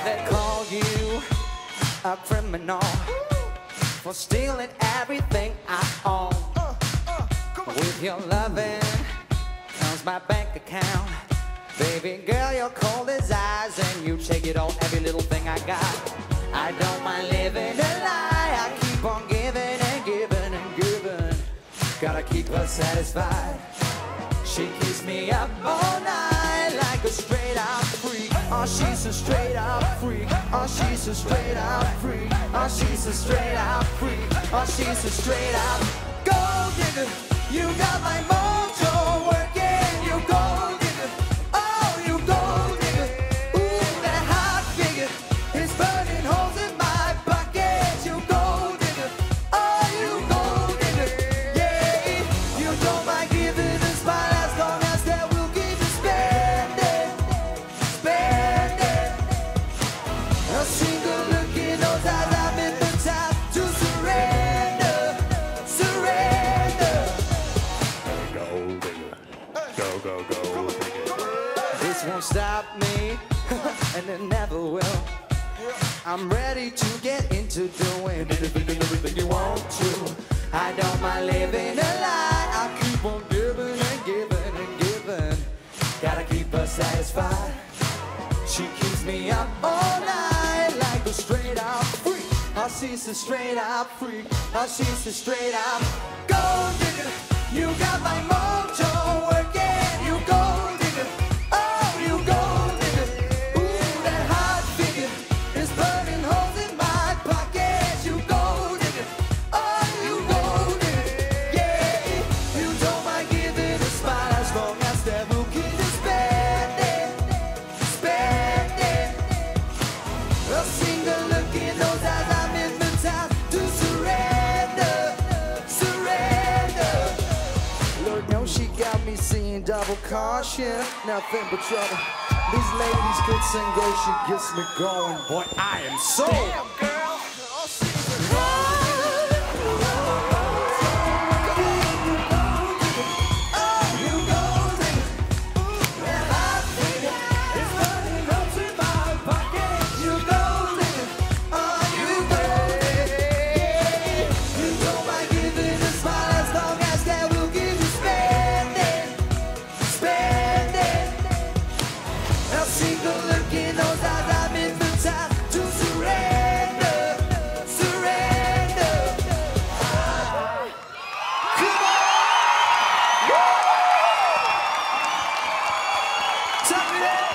They call you a criminal for stealing everything I own. With your loving comes my bank account. Baby girl, you're cold as ice and you take it all, every little thing I got. I don't mind living a lie. I keep on giving and giving and giving. Gotta keep her satisfied. She keeps me up all night like a straight out freak. Oh, she's a straight out freak. Oh, she's a straight out freak. Oh, she's a straight out freak. Oh, she's a straight out gold digger. You got my mojo working. You gold digger. Oh, you gold digger. Ooh, that hot figure is burning holes in my pockets. You gold digger. Oh, you gold digger. Yeah, you don't mind giving a smile as long as that will keep you spending, spending. A single look in those eyes, I'm in the time to surrender, surrender. Gold digger. Go, go, go. This won't stop me, and it never will. I'm ready to get into doing anything you want to. I don't mind living a lie. I keep on giving and giving and giving. Gotta keep her satisfied. She keeps me up all night like a straight out freak. Oh, she's a straight out freak. Oh, she's a straight out gold digger. You got my mojo working. You gold digger. Oh, you gold digger. Ooh, that hot figure is burning holes in my pockets. You gold digger. Oh, you gold digger. Yeah, you don't mind giving a smile as long as that will keep you spending, spending. A single look in those eyes, I'm in the time to surrender, surrender. Lord knows she got me seeing double caution, nothing but trouble. These ladies could sing go, she gets me going. Boy, I am so damn, girl. Single look in those eyes, I'm in the time to surrender, surrender. Come on! Woo! Talk me there.